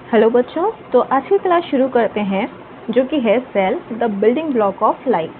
Hello बच्चों, तो आज की क्लास शुरू करते हैं जो कि है cell the building block of life.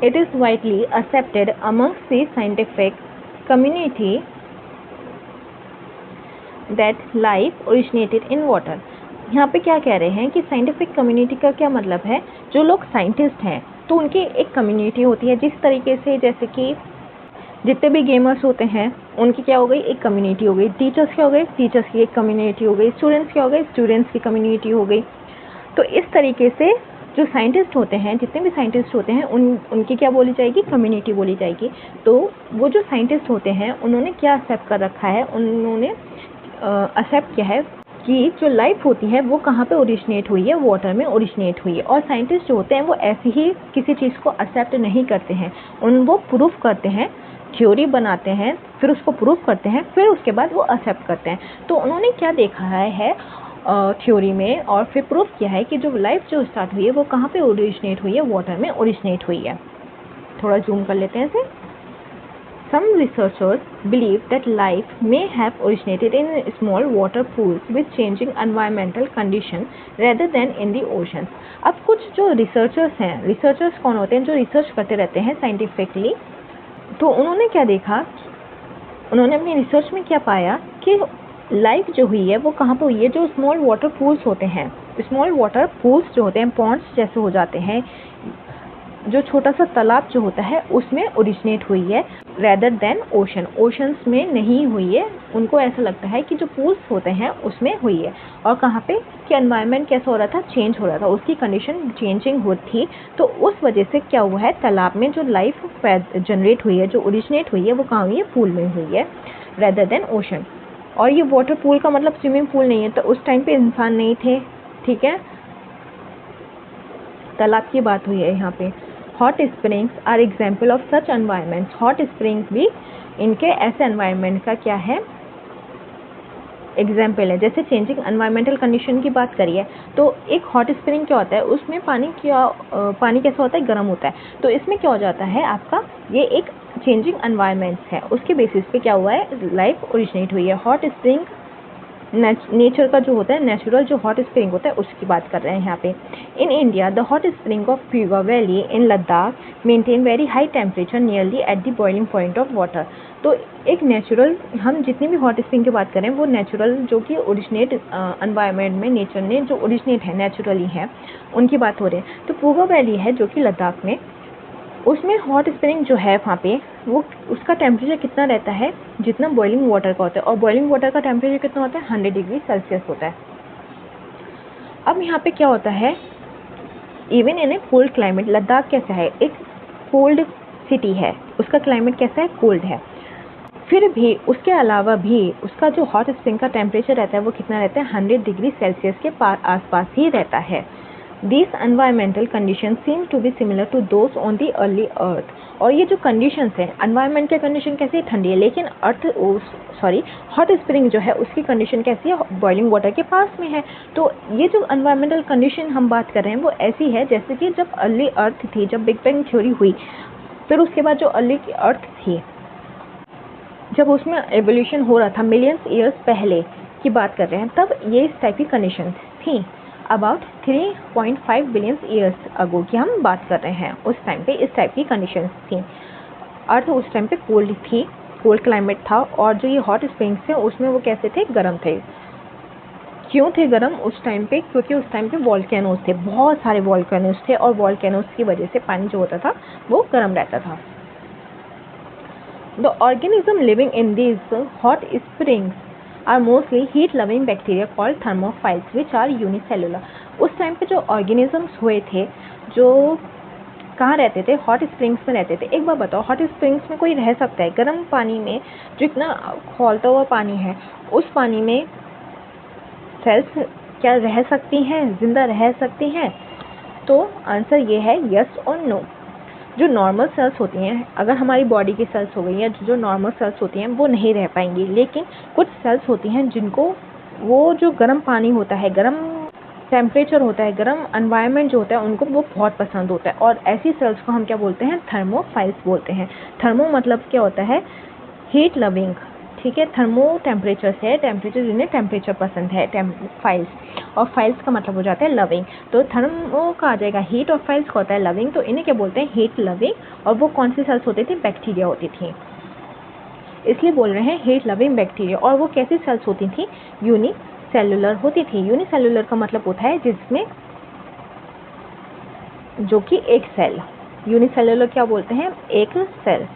It is widely accepted amongst the scientific community that life originated in water. यहाँ पे क्या कह रहे हैं कि साइंटिफिक कम्युनिटी का क्या मतलब है, जो लोग साइंटिस्ट हैं तो उनकी एक कम्युनिटी होती है। जिस तरीके से जैसे कि जितने भी गेमर्स होते हैं उनकी क्या हो गई, एक कम्युनिटी हो गई। टीचर्स क्या हो गए, टीचर्स की एक कम्युनिटी हो गई। स्टूडेंट्स क्या हो गए, स्टूडेंट्स की कम्युनिटी हो गई। तो इस तरीके से जो साइंटिस्ट होते हैं, जितने भी साइंटिस्ट होते हैं उनकी क्या बोली जाएगी, कम्युनिटी बोली जाएगी। तो वो जो साइंटिस्ट होते हैं उन्होंने क्या एक्सेप्ट कर रखा है, उन्होंने एक्सेप्ट किया है कि जो लाइफ होती है वो कहाँ पे ओरिजिनेट हुई है, वाटर में ओरिजिनेट हुई है। और साइंटिस्ट जो होते हैं वो ऐसे ही किसी चीज़ को एक्सेप्ट नहीं करते हैं, वो प्रूफ करते हैं, थ्योरी बनाते हैं, फिर उसको प्रूफ करते हैं, फिर उसके बाद वो एक्सेप्ट करते हैं। तो उन्होंने क्या देखा है थ्योरी में, और फिर प्रूफ किया है कि जो लाइफ जो स्टार्ट हुई है वो कहाँ पे ओरिजिनेट हुई है, वाटर में ओरिजिनेट हुई है। थोड़ा जूम कर लेते हैं इसे। Some researchers believe that life may have originated in small water pools with changing environmental conditions rather than in the oceans. अब कुछ जो रिसर्चर्स हैं, रिसर्चर्स कौन होते हैं, जो रिसर्च करते रहते हैं साइंटिफिकली, तो उन्होंने क्या देखा, उन्होंने अपनी रिसर्च में क्या पाया कि लाइफ जो हुई है वो कहाँ पे हुई है, जो स्मॉल वाटर पूल्स होते हैं, स्मॉल वाटर पूल्स जो होते हैं पॉन्ड्स जैसे हो जाते हैं, जो छोटा सा तालाब जो होता है उसमें ओरिजिनेट हुई है, रेदर देन ओशन। ओशंस में नहीं हुई है। उनको ऐसा लगता है कि जो पूल्स होते हैं उसमें हुई है। और कहाँ पे कि एनवायरनमेंट कैसा हो रहा था, चेंज हो रहा था, उसकी कंडीशन चेंजिंग हो थी। तो उस वजह से क्या हुआ है, तालाब में जो लाइफ जनरेट हुई है, जो ओरिजिनेट हुई है, वो कहाँ हुई है, पूल में हुई है, रेदर देन ओशन। और ये वाटर पूल का मतलब स्विमिंग पूल नहीं है, तो उस टाइम पे इंसान नहीं थे, ठीक है, तालाब की बात हुई है यहाँ पे। Hot springs are example of such environments. Hot springs भी इनके ऐसे एनवायरनमेंट का क्या है, एग्जाम्पल है। जैसे चेंजिंग एनवायरमेंटल कंडीशन की बात करिए तो एक हॉट स्प्रिंग क्या होता है, उसमें पानी कैसा होता है, गर्म होता है। तो इसमें क्या हो जाता है आपका, ये एक चेंजिंग एनवायरनमेंट्स है, उसके बेसिस पे क्या हुआ है, लाइफ ओरिजिनेट हुई है। हॉट स्प्रिंग नेचर का जो होता है, नेचुरल जो हॉट स्प्रिंग होता है उसकी बात कर रहे हैं यहाँ पे। In India the hot spring of Puga valley in Ladakh maintain very high temperature nearly at the boiling point of water. तो एक नेचुरल, हम जितनी भी हॉट स्प्रिंग की बात करें वो नेचुरल जो कि ओरिजिनेट एनवायरनमेंट में नेचर ने जो ओरिजिनेट है, नेचुरली है, उनकी बात हो रही है। तो पूगा वैली है जो कि लद्दाख में, उसमें हॉट स्प्रिंग जो है वहाँ पे, वो उसका टेम्परेचर कितना रहता है, जितना बॉइलिंग वाटर का होता है। और बॉइलिंग वाटर का टेम्परेचर कितना होता है, 100 डिग्री सेल्सियस होता है। अब यहाँ पे क्या होता है, even in A cold climate, Ladakh कैसा है, एक कोल्ड सिटी है, उसका क्लाइमेट कैसा है, कोल्ड है, फिर भी उसके अलावा भी उसका जो हॉट स्प्रिंग का टेम्परेचर रहता है वो कितना रहता है, 100 डिग्री सेल्सियस के आसपास ही रहता है। These environmental conditions seem to be similar to those on the early earth. और ये जो कंडीशंस हैं, एनवायरनमेंट के कंडीशन कैसी है, ठंडी है, लेकिन हॉट स्प्रिंग जो है उसकी कंडीशन कैसी है, बॉइलिंग वाटर के पास में है। तो ये जो एनवायरमेंटल कंडीशन हम बात कर रहे हैं वो ऐसी है जैसे कि जब अर्ली अर्थ थी, जब बिग बैंग थ्योरी हुई, फिर उसके बाद जो अर्ली अर्थ थी, जब उसमें एवोल्यूशन हो रहा था, मिलियंस ईयर्स पहले की बात कर रहे हैं, तब ये इस टाइप की कंडीशन थी। अबाउट 3.5 बिलियन ईयर्स अगो की हम बात कर रहे हैं, उस टाइम पे इस टाइप की कंडीशंस थी। अर्थ उस टाइम पे कोल्ड थी, कोल्ड क्लाइमेट था, और जो ये हॉट स्प्रिंग्स थे उसमें वो कैसे थे, गर्म थे। क्यों थे गर्म उस टाइम पे, क्योंकि उस टाइम पे वॉल्केनोज थे, बहुत सारे वॉल्केनोज थे, और वॉल्केनोज की वजह से पानी जो होता था वो गर्म रहता था। The organism living in these hot springs are mostly heat loving bacteria called thermophiles which are unicellular. उस टाइम पे जो ऑर्गेनिजम्स हुए थे, जो कहाँ रहते थे, हॉट स्प्रिंग्स में रहते थे। एक बार बताओ, हॉट स्प्रिंग्स में कोई रह सकता है, गर्म पानी में जो इतना खौलता हुआ पानी है, उस पानी में सेल्स क्या रह सकती हैं, जिंदा रह सकती हैं? तो आंसर ये है यस और नो। जो नॉर्मल सेल्स होती हैं, अगर हमारी बॉडी की सेल्स हो गई या जो नॉर्मल सेल्स होती हैं वो नहीं रह पाएंगी, लेकिन कुछ सेल्स होती हैं जिनको वो जो गर्म पानी होता है, गर्म टेम्परेचर होता है, गर्म एनवायरनमेंट जो होता है, उनको वो बहुत पसंद होता है। और ऐसी सेल्स को हम क्या बोलते हैं, थर्मोफाइल्स बोलते हैं। थर्मो मतलब क्या होता है, हीट लविंग, ठीक है। थर्मो टेम्परेचर है, टेम्परेचर जिन्हें टेम्परेचर पसंद है, फाइल्स, और फाइल्स का मतलब हो जाता है लविंग। तो थर्मो का आ जाएगा हीट और फाइल्स का होता है लविंग। तो इन्हें क्या बोलते हैं, हीट लविंग। और वो कौन सी सेल्स होती थी, बैक्टीरिया होती थी, इसलिए बोल रहे हैं हीट लविंग बैक्टीरिया। और वो कैसी सेल्स होती थी, यूनिसेल्युलर होती थी। यूनिसेल्युलर का मतलब होता है जिसमें जो कि एक सेल, यूनिसेल्युलर क्या बोलते हैं, एक सेल।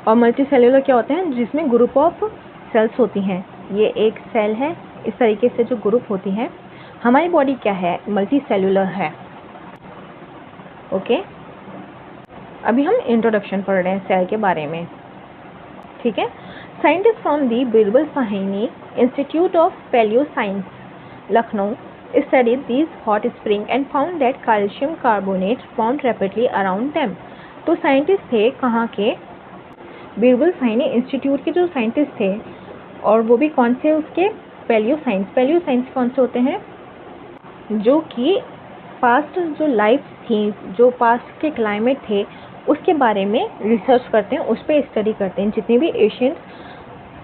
और मल्टीसेल्युलर क्या होते हैं, जिसमें ग्रुप ऑफ सेल्स होती हैं। ये एक सेल है, इस तरीके से जो ग्रुप होती है। हमारी बॉडी क्या है, मल्टीसेल्युलर है। ओके, अभी हम इंट्रोडक्शन पढ़ रहे हैं सेल के बारे में, ठीक है। Scientist from the Birbal Sahni Institute of Palaeo Science, Lucknow, studied these hot spring and found that calcium carbonate formed rapidly around them। तो साइंटिस्ट थे कहाँ के, बिरबल साइनी इंस्टीट्यूट के जो साइंटिस्ट थे, और वो भी कौन से, उसके पैलियो साइंस। पैलियो साइंस कौन से होते हैं, जो कि पास्ट जो लाइफ थी, जो पास्ट के क्लाइमेट थे उसके बारे में रिसर्च करते हैं, उस पर स्टडी करते हैं। जितनी भी एशियंट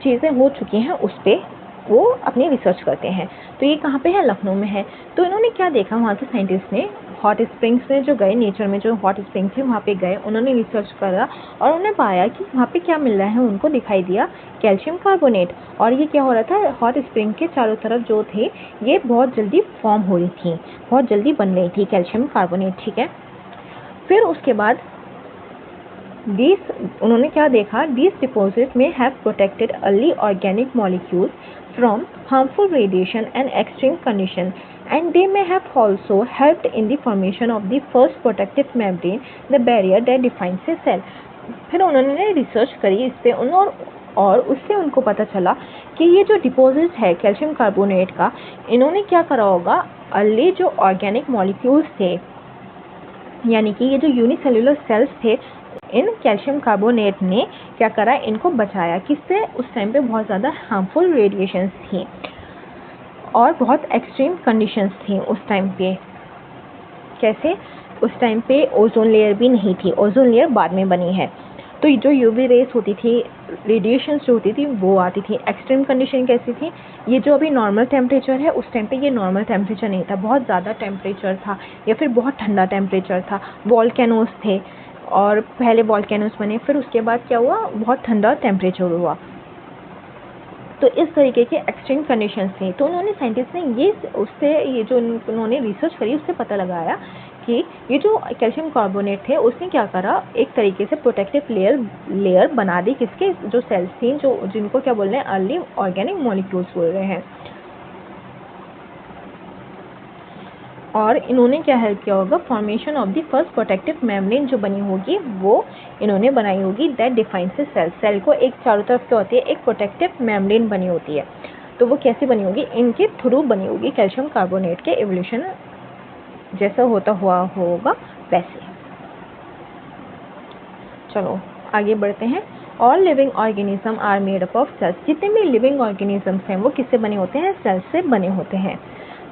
चीज़ें हो चुकी हैं उस पर वो अपनी रिसर्च करते हैं। तो ये कहाँ पे है, लखनऊ में है। तो इन्होंने क्या देखा, वहाँ के साइंटिस्ट ने हॉट स्प्रिंग्स में जो गए, नेचर में जो हॉट स्प्रिंग्स थे वहाँ पे गए, उन्होंने रिसर्च करा और उन्होंने पाया कि वहाँ पे क्या मिल रहा है, उनको दिखाई दिया कैल्शियम कार्बोनेट। और ये क्या हो रहा था, हॉट स्प्रिंग के चारों तरफ जो थे ये बहुत जल्दी फॉर्म हो रही थी, बहुत जल्दी बन रही थी कैल्शियम कार्बोनेट, ठीक है। फिर उसके बाद उन्होंने क्या देखा, these deposits may have protected early organic molecules from harmful radiation and extreme conditions, and they may have also helped in the formation of the first protective membrane, the barrier that defines a cell। फिर उन्होंने research करी इस पे और उससे उनको पता चला कि ये जो डिपॉजिट है कैल्शियम कार्बोनेट का, इन्होंने क्या करा होगा, अर्ली जो ऑर्गेनिक मॉलिक्यूल्स थे, यानी कि ये जो यूनिसेल्युलर सेल्स थे, इन कैल्शियम कार्बोनेट ने क्या करा, इनको बचाया। किससे, उस टाइम पे बहुत ज़्यादा हार्मफुल रेडिएशंस थी और बहुत एक्सट्रीम कंडीशंस थी उस टाइम पे। कैसे, उस टाइम पे ओजोन लेयर भी नहीं थी, ओजोन लेयर बाद में बनी है। तो जो यूवी रेस होती थी, रेडिएशंस जो होती थी वो आती थी। एक्सट्रीम कंडीशन कैसी थी, ये जो अभी नॉर्मल टेम्परेचर है उस टाइम पे ये नॉर्मल टेम्परेचर नहीं था, बहुत ज़्यादा टेम्परेचर था या फिर बहुत ठंडा टेम्परेचर था। वॉल्केनोस थे और पहले वॉल्केनोस बने, फिर उसके बाद क्या हुआ, बहुत ठंडा टेम्परेचर हुआ। तो इस तरीके के एक्सट्रीम कंडीशंस थी। तो उन्होंने साइंटिस्ट ने ये जो उन्होंने रिसर्च करी उससे पता लगाया कि ये जो कैल्शियम कार्बोनेट थे उसने क्या करा, एक तरीके से प्रोटेक्टिव लेयर बना दी किसके, जो सेल्स थी, जो जिनको क्या बोल रहे हैं, अर्ली ऑर्गेनिक मॉलिक्यूल्स बोल रहे हैं। और इन्होंने क्या हेल्प किया होगा, formation of the first protective membrane जो बनी होगी वो इन्होंने बनाई होगी, that defines a cell. Cell को एक चारों तरफ क्या होती है, एक प्रोटेक्टिव मेम्ब्रेन बनी होती है। तो वो कैसे बनी होगी, इनके थ्रू बनी होगी, कैल्शियम कार्बोनेट के एवोल्यूशन जैसा होता हुआ होगा वैसे। चलो आगे बढ़ते हैं। All living organism are made up of cells. जितने भी लिविंग ऑर्गेनिजम्स हैं वो किससे बने होते हैं, सेल्स से बने होते हैं।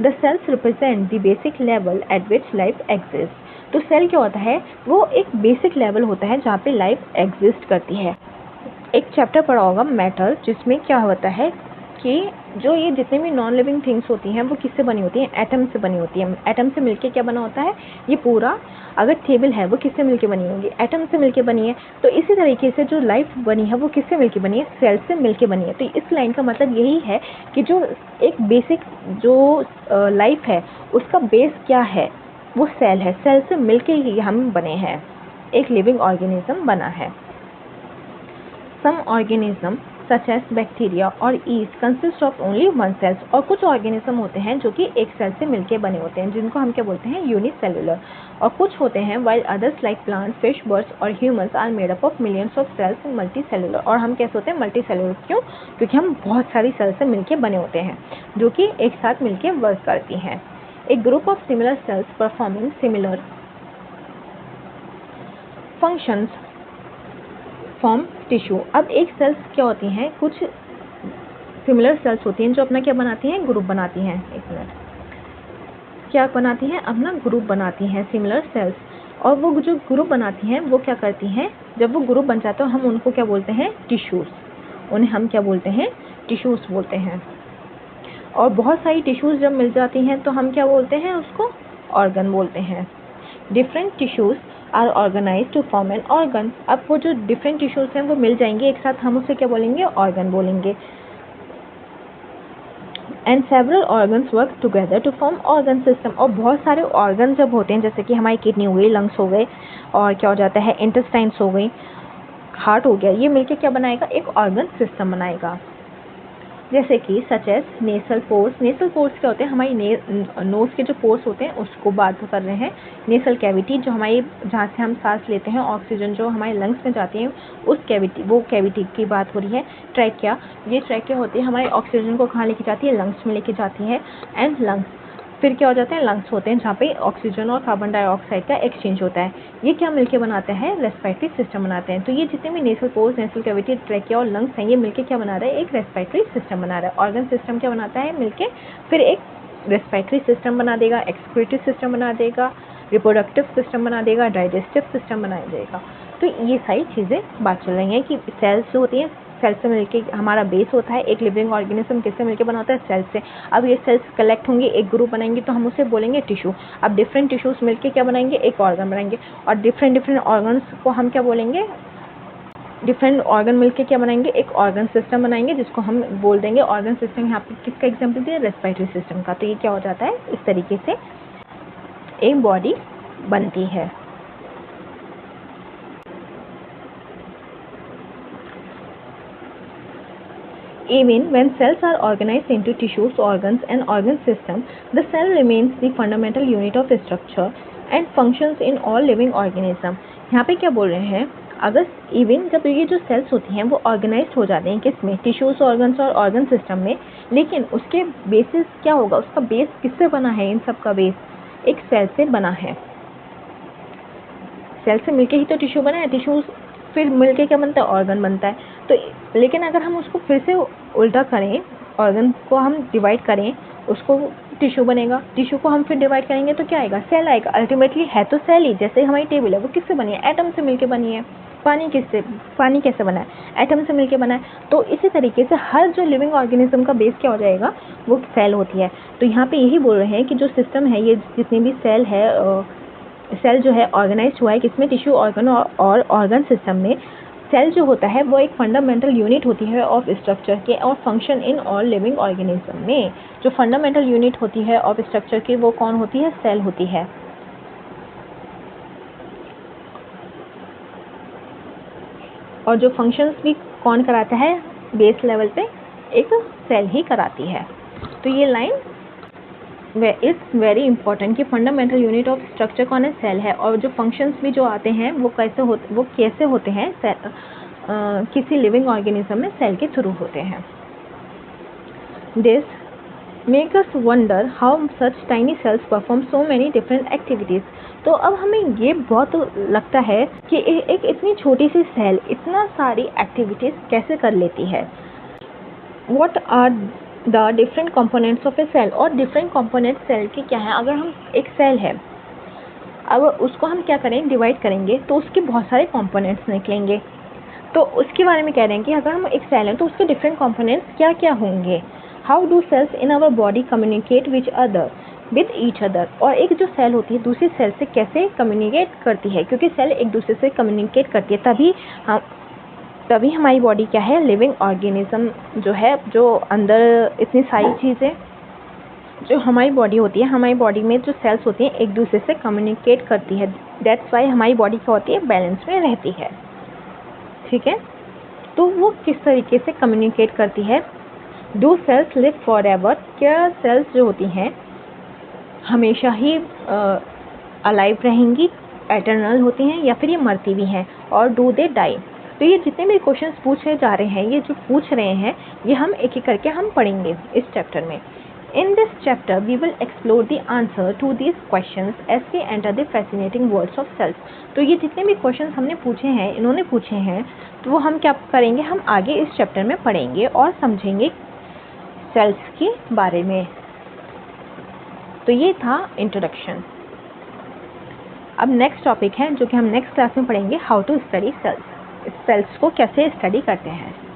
The cells represent the basic level at which life exist. तो सेल क्या होता है, वो एक बेसिक लेवल होता है जहाँ पे लाइफ एग्जिस्ट करती है। एक चैप्टर पढ़ा होगा मैटर, जिसमें क्या होता है कि जो ये जितने भी नॉन लिविंग थिंग्स होती हैं वो किससे बनी होती हैं, एटम से बनी होती हैं। एटम से मिलके क्या बना होता है, ये पूरा अगर टेबल है वो किससे मिलके बनी होगी, एटम से मिलके बनी है। तो इसी तरीके से जो लाइफ बनी है वो किससे मिलके बनी है, सेल से मिलके बनी है। तो इस लाइन का मतलब यही है कि जो एक बेसिक जो लाइफ है उसका बेस क्या है, वो सेल है। सेल से मिलके ही हम बने हैं, एक लिविंग ऑर्गेनिज्म बना है। Some organism such as bacteria और yeast consist of only one cells. और कुछ ऑर्गेनिज्म होते हैं जो कि एक सेल से मिलके बने होते हैं, जिनको हम क्या बोलते हैं, यूनिसेल्युलर। और कुछ होते हैं while others like plant, fish, birds और humans are made up of millions of cells multi cellular. और हम कैसे होते हैं, मल्टी सेल्युलर। क्यों, क्योंकि हम बहुत सारी सेल्स से मिलके बने होते हैं जो कि एक साथ मिलके वर्क करती हैं। एक group of similar sales performing similar functions form tissue. अब एक सेल्स क्या होती हैं, कुछ सिमिलर सेल्स होती हैं जो अपना क्या बनाती हैं, ग्रुप बनाती हैं। एक मिनट, क्या बनाती हैं, अपना ग्रुप बनाती हैं सिमिलर सेल्स। और वो जो ग्रुप बनाती हैं वो क्या करती हैं, जब वो ग्रुप बन जाते हैं हम उनको क्या बोलते हैं, टिश्यूज़। उन्हें हम क्या बोलते हैं, टिश्यूज़ बोलते हैं। और बहुत सारी टिश्यूज़ जब मिल जाती हैं तो हम क्या बोलते हैं, उसको ऑर्गन बोलते हैं। Different tissues are organised to form an organ. अब वो जो डिफरेंट टिश्यूज़ हैं वो मिल जाएंगे एक साथ, हम उसे क्या बोलेंगे, ऑर्गन बोलेंगे। And several organs work together to form organ system. और बहुत सारे ऑर्गन जब होते हैं, जैसे कि हमारी किडनी हो गई, लंग्स हो गए, और क्या हो जाता है, इंटेस्टाइन्स हो गई, हार्ट हो गया, ये मिलके क्या बनाएगा, एक ऑर्गन सिस्टम बनाएगा। जैसे कि सच एज नेसल पोर्स। नेसल पोर्स क्या होते हैं, हमारी नोज़ के जो पोर्स होते हैं उसको बात कर रहे हैं। नेसल कैविटी जो हमारी, जहाँ से हम सांस लेते हैं, ऑक्सीजन जो हमारे लंग्स में जाती है, उस कैविटी, वो कैविटी की बात हो रही है। ट्रैकिया, ये ट्रैकिया होती है, हमारे ऑक्सीजन को कहाँ लेके जाती है, लंग्स में लेके जाती है। एंड लंग्स, फिर क्या हो जाते हैं, लंग्स होते हैं जहाँ पे ऑक्सीजन और कार्बन डाइऑक्साइड का एक्सचेंज होता है। ये क्या मिलके बनाते हैं, रेस्पिरेटरी सिस्टम बनाते हैं। तो ये जितने भी नेसल पोर्स, नेसल कैविटी, ट्रैकिया और लंग्स हैं, ये मिलके क्या बना रहा है, एक रेस्पिरेटरी सिस्टम बना रहा है। ऑर्गन सिस्टम क्या बनाता है मिलके, फिर एक रेस्पिरेटरी सिस्टम बना देगा, एक्सक्रीटरी सिस्टम बना देगा, रिप्रोडक्टिव सिस्टम बना देगा, डाइजेस्टिव सिस्टम बना देगा। तो ये सारी चीज़ें बात चल रही हैं कि सेल्स जो होती हैं, सेल्स से मिलके हमारा बेस होता है। एक लिविंग ऑर्गेनिज्म किससे मिलके बना होता है, सेल्स से। अब ये सेल्स कलेक्ट होंगे, एक ग्रुप बनाएंगे, तो हम उसे बोलेंगे टिश्यू। अब डिफरेंट टिश्यूज़ मिलके क्या बनाएंगे, एक ऑर्गन बनाएंगे। और डिफरेंट ऑर्गन्स को हम क्या बोलेंगे, डिफरेंट ऑर्गन मिलके क्या बनाएंगे, एक ऑर्गन सिस्टम बनाएंगे, जिसको हम बोल देंगे ऑर्गन सिस्टम। यहाँ पे किसका एग्जाम्पल दिया, रेस्पिरेटरी सिस्टम का। तो ये क्या हो जाता है, इस तरीके से एक बॉडी बनती है। Even when cells are organized into tissues, organs and organ system, the cell remains the fundamental unit of structure and functions in all living organism. यहाँ पे क्या बोल रहे हैं, अगर इवन जब ये जो सेल्स होती हैं वो ऑर्गेनाइज्ड हो जाते हैं किस में, टिश्यूज, ऑर्गन्स और ऑर्गन सिस्टम में, लेकिन उसके बेसिस क्या होगा, उसका बेस किससे बना है, इन सब का बेस एक सेल से बना है। सेल से मिलके ही तो टिश्यू बना है, टिश्यू फिर मिलके क्या बनता है, ऑर्गन बनता है। तो लेकिन अगर हम उसको फिर से उल्टा करें, ऑर्गन को हम डिवाइड करें, उसको टिश्यू बनेगा, टिश्यू को हम फिर डिवाइड करेंगे तो क्या आएगा, सेल आएगा। अल्टीमेटली है तो सेल ही। जैसे हमारी टेबल है वो किससे बनी है, एटम से मिलके बनी है। पानी कैसे बना है, एटम से मिलके बना है। तो इसी तरीके से हर जो लिविंग ऑर्गेनिज्म का बेस क्या हो जाएगा, वो सेल होती है। तो यहाँ पे यही बोल रहे हैं कि जो सिस्टम है, ये जितनी भी सेल है, सेल जो है ऑर्गेनाइज हुआ है किसमें, टिश्यू, ऑर्गन और ऑर्गन सिस्टम में। सेल जो होता है वो एक फंडामेंटल यूनिट होती है ऑफ स्ट्रक्चर के और function in all living organism में। जो फंडामेंटल यूनिट होती है ऑफ स्ट्रक्चर की, वो कौन होती है, सेल होती है। और जो फंक्शंस भी कौन कराता है, बेस लेवल पे एक सेल ही कराती है। तो ये लाइन इट्स वेरी इंपॉर्टेंट कि फंडामेंटल यूनिट ऑफ स्ट्रक्चर कौन है, सेल है। और जो फंक्शंस भी जो आते हैं वो कैसे होते हैं, किसी लिविंग ऑर्गेनिज्म में सेल के थ्रू होते हैं। This make us wonder how such tiny cells perform so many different activities. तो अब हमें ये बहुत लगता है कि एक इतनी छोटी सी सेल इतना सारी एक्टिविटीज़ कैसे कर लेती है। What are the different components of a cell. और डिफरेंट कंपोनेंट सेल के क्या है, अगर हम एक सेल है, अब उसको हम क्या करें, डिवाइड करेंगे तो उसके बहुत सारे कंपोनेंट्स निकलेंगे। तो उसके बारे में कह रहे हैं कि अगर हम एक सेल हैं तो उसके डिफरेंट कंपोनेंट्स क्या क्या होंगे। How do cells in our body communicate with each other. और एक जो सेल होती है दूसरी सेल से कैसे कम्युनिकेट करती है, क्योंकि सेल एक दूसरे से कम्युनिकेट करती है, तभी हमारी बॉडी क्या है, लिविंग ऑर्गेनिज्म जो है, जो अंदर इतनी सारी चीज़ें जो हमारी बॉडी होती है, हमारी बॉडी में जो सेल्स होती हैं एक दूसरे से कम्युनिकेट करती है। दैट्स वाई हमारी बॉडी क्या होती है, बैलेंस में रहती है। ठीक है, तो वो किस तरीके से कम्युनिकेट करती है। Do cells live forever. क्या सेल्स जो होती हैं हमेशा ही अलाइव रहेंगी, एटर्नल होती हैं, या फिर ये मरती भी हैं। और डू दे डाई। तो ये जितने भी क्वेश्चंस पूछे जा रहे हैं, ये जो पूछ रहे हैं, ये हम एक एक करके हम पढ़ेंगे इस चैप्टर में। In this chapter, we will explore the answer to these questions as we enter the fascinating worlds of cells. तो ये जितने भी क्वेश्चंस हमने पूछे हैं, इन्होंने पूछे हैं, तो वो हम क्या करेंगे, हम आगे इस चैप्टर में पढ़ेंगे और समझेंगे सेल्स के बारे में। तो ये था इंट्रोडक्शन। अब नेक्स्ट टॉपिक है जो कि हम नेक्स्ट क्लास में पढ़ेंगे, how to study cells. Cells को कैसे स्टडी करते हैं।